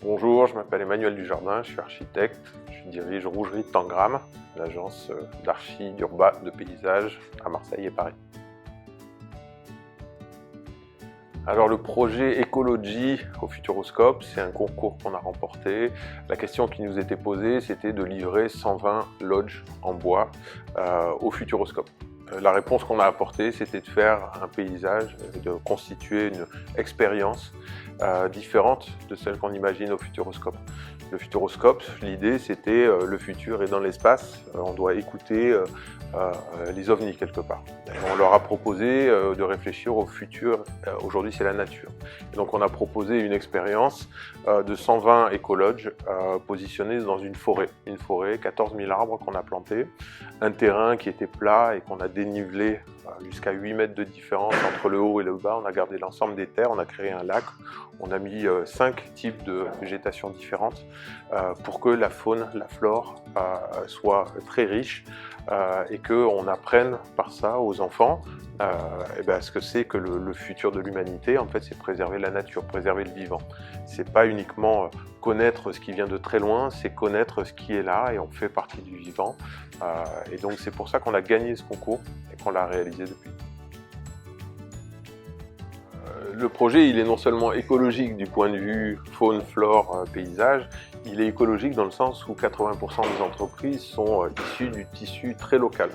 Bonjour, je m'appelle Emmanuel Dujardin, je suis architecte, je dirige Rougerie de Tangram, l'agence d'archi, d'urba, de paysage à Marseille et Paris. Alors le projet Ecology au Futuroscope, c'est un concours qu'on a remporté. La question qui nous était posée, c'était de livrer 120 lodges en bois au Futuroscope. La réponse qu'on a apportée, c'était de faire un paysage, de constituer une expérience différente de celle qu'on imagine au Futuroscope. Le Futuroscope, l'idée c'était le futur est dans l'espace, on doit écouter les ovnis quelque part. On leur a proposé de réfléchir au futur, aujourd'hui c'est la nature. Et donc on a proposé une expérience de 120 écologes positionnés dans une forêt, 14 000 arbres qu'on a plantés, un terrain qui était plat et qu'on a dénivelé jusqu'à 8 mètres de différence entre le haut et le bas. On a gardé l'ensemble des terres, on a créé un lac, on a mis 5 types de végétation différentes pour que la faune, la flore soit très riche et qu'on apprenne par ça aux enfants ce que c'est que le futur de l'humanité. En fait, c'est préserver la nature, préserver le vivant. C'est pas uniquement connaître ce qui vient de très loin, c'est connaître ce qui est là et on fait partie du vivant. Et donc c'est pour ça qu'on a gagné ce concours et qu'on l'a réalisé depuis. Le projet, il est non seulement écologique du point de vue faune, flore, paysage, il est écologique dans le sens où 80% des entreprises sont issues du tissu très local.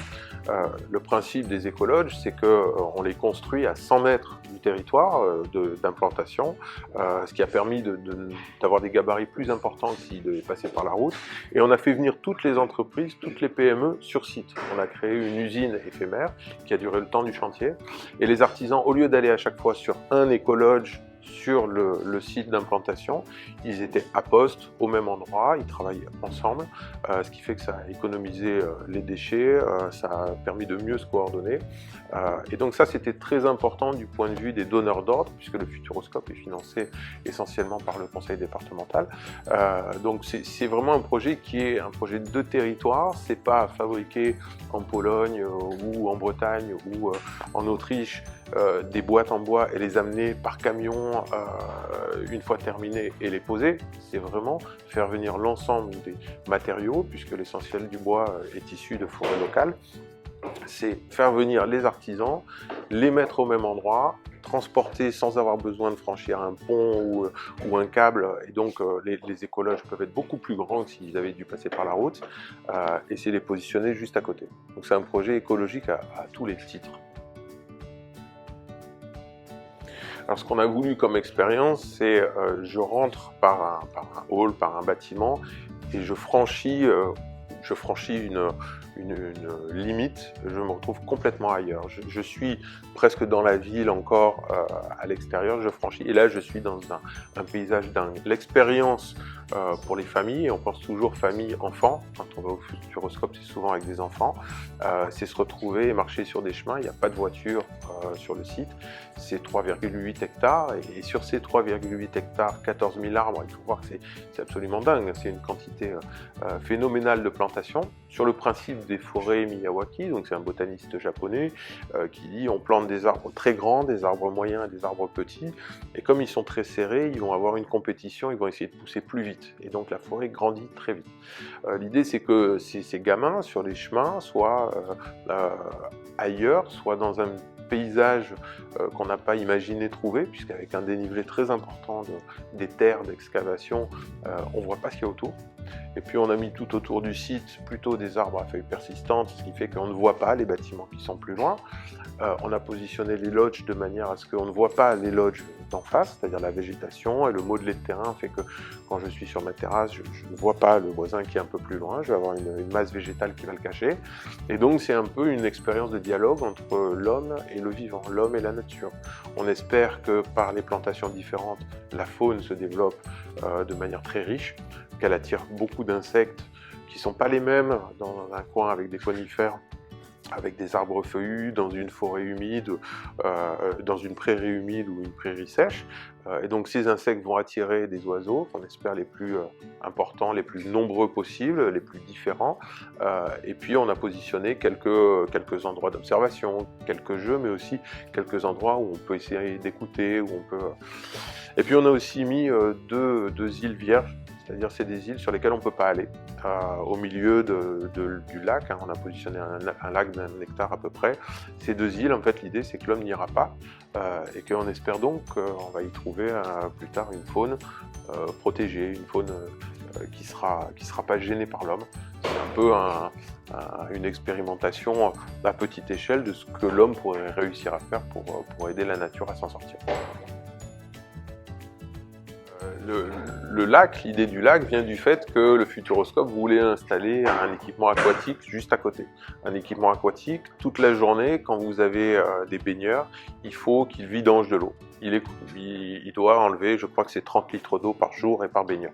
Le principe des écologes, c'est qu'on les construit à 100 mètres du territoire d'implantation, ce qui a permis d'avoir des gabarits plus importants que s'ils devaient passer par la route. Et on a fait venir toutes les entreprises, toutes les PME sur site. On a créé une usine éphémère qui a duré le temps du chantier. Et les artisans, au lieu d'aller à chaque fois sur un écologe sur le site d'implantation, ils étaient à poste au même endroit, ils travaillaient ensemble, ce qui fait que ça a économisé les déchets, ça a permis de mieux se coordonner. Et donc ça, c'était très important du point de vue des donneurs d'ordre, puisque le Futuroscope est financé essentiellement par le conseil départemental. Donc c'est vraiment un projet qui est un projet de territoire, c'est pas fabriquer en Pologne ou en Bretagne ou en Autriche des boîtes en bois et les amener par camion une fois terminées et les poser. C'est vraiment faire venir l'ensemble des matériaux, puisque l'essentiel du bois est issu de forêts locales. C'est faire venir les artisans, les mettre au même endroit, transporter sans avoir besoin de franchir un pont ou un câble, et donc les écologes peuvent être beaucoup plus grands que s'ils avaient dû passer par la route, et c'est les positionner juste à côté. Donc c'est un projet écologique à tous les titres. Alors ce qu'on a voulu comme expérience, c'est je rentre par un hall, par un bâtiment, et je franchis une limite, je me retrouve complètement ailleurs. Je suis presque dans la ville encore à l'extérieur, je franchis, et là je suis dans un paysage dingue. L'expérience pour les familles, et on pense toujours famille-enfant, quand on va au Futuroscope c'est souvent avec des enfants, c'est se retrouver et marcher sur des chemins, il n'y a pas de voiture sur le site, c'est 3,8 hectares, et sur ces 3,8 hectares, 14 000 arbres, il faut voir que c'est absolument dingue, c'est une quantité phénoménale de plantations. Sur le principe des forêts Miyawaki, donc c'est un botaniste japonais qui dit on plante des arbres très grands, des arbres moyens et des arbres petits, et comme ils sont très serrés, ils vont avoir une compétition, ils vont essayer de pousser plus vite, et donc la forêt grandit très vite. L'idée c'est que ces gamins sur les chemins soient ailleurs, soit dans un paysage qu'on n'a pas imaginé trouver, puisqu'avec un dénivelé très important des terres d'excavation, on ne voit pas ce qu'il y a autour. Et puis on a mis tout autour du site plutôt des arbres à feuilles persistantes, ce qui fait qu'on ne voit pas les bâtiments qui sont plus loin. On a positionné les lodges de manière à ce qu'on ne voit pas les lodges d'en face, c'est-à-dire la végétation, et le modelé de terrain fait que quand je suis sur ma terrasse, je ne vois pas le voisin qui est un peu plus loin, je vais avoir une masse végétale qui va le cacher. Et donc c'est un peu une expérience de dialogue entre l'homme et le vivant, l'homme et la nature. On espère que par les plantations différentes, la faune se développe de manière très riche, qu'elle attire beaucoup d'insectes qui ne sont pas les mêmes dans un coin avec des conifères avec des arbres feuillus dans une forêt humide, dans une prairie humide ou une prairie sèche. Et donc ces insectes vont attirer des oiseaux qu'on espère les plus importants, les plus nombreux possibles, les plus différents. Et puis on a positionné quelques endroits d'observation, quelques jeux, mais aussi quelques endroits où on peut essayer d'écouter, où on peut... Et puis on a aussi mis deux îles vierges. C'est-à-dire c'est des îles sur lesquelles on ne peut pas aller. Au milieu du lac, hein, on a positionné un lac d'un hectare à peu près. Ces deux îles, en fait, l'idée c'est que l'homme n'ira pas et qu'on espère donc qu'on va y trouver plus tard une faune protégée, une faune qui sera pas gênée par l'homme. C'est un peu une expérimentation à petite échelle de ce que l'homme pourrait réussir à faire pour aider la nature à s'en sortir. Le lac, l'idée du lac vient du fait que le Futuroscope voulait installer un équipement aquatique juste à côté. Un équipement aquatique, toute la journée, quand vous avez des baigneurs, il faut qu'ils vidangent de l'eau. Il doit enlever, je crois que c'est 30 litres d'eau par jour et par baigneur.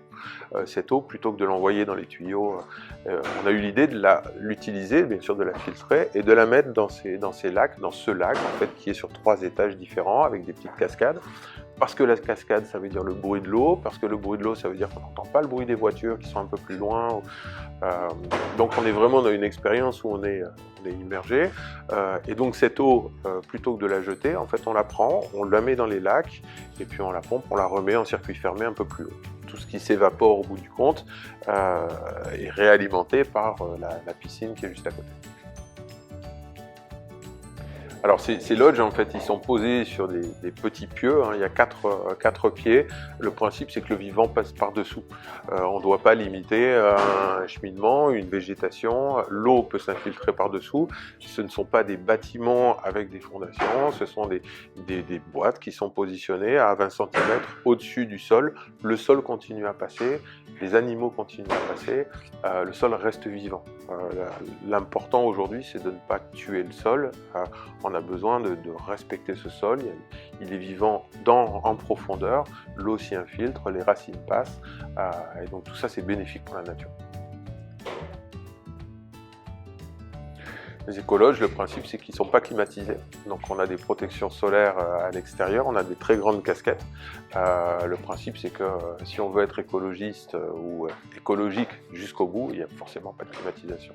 Cette eau, plutôt que de l'envoyer dans les tuyaux, on a eu l'idée de l'utiliser, bien sûr de la filtrer, et de la mettre dans ce lac en fait, qui est sur 3 étages différents, avec des petites cascades. Parce que la cascade, ça veut dire le bruit de l'eau, parce que le bruit de l'eau, ça veut dire qu'on n'entend pas le bruit des voitures qui sont un peu plus loin. Donc on est vraiment dans une expérience où on est immergé. Et donc cette eau, plutôt que de la jeter, en fait on la prend, on la met dans les lacs, et puis on la pompe, on la remet en circuit fermé un peu plus haut. Tout ce qui s'évapore au bout du compte est réalimenté par la piscine qui est juste à côté. Alors ces lodges, en fait, ils sont posés sur des petits pieux, hein. Il y a 4 pieds. Le principe, c'est que le vivant passe par-dessous. On ne doit pas limiter un cheminement, une végétation. L'eau peut s'infiltrer par-dessous. Ce ne sont pas des bâtiments avec des fondations, ce sont des boîtes qui sont positionnées à 20 cm au-dessus du sol. Le sol continue à passer, les animaux continuent à passer, le sol reste vivant. L'important aujourd'hui, c'est de ne pas tuer le sol. On a besoin de respecter ce sol, il est vivant en profondeur, l'eau s'y infiltre, les racines passent, et donc tout ça c'est bénéfique pour la nature. Les écologes, le principe c'est qu'ils ne sont pas climatisés, donc on a des protections solaires à l'extérieur, on a des très grandes casquettes. Le principe c'est que si on veut être écologiste ou écologique jusqu'au bout, il n'y a forcément pas de climatisation.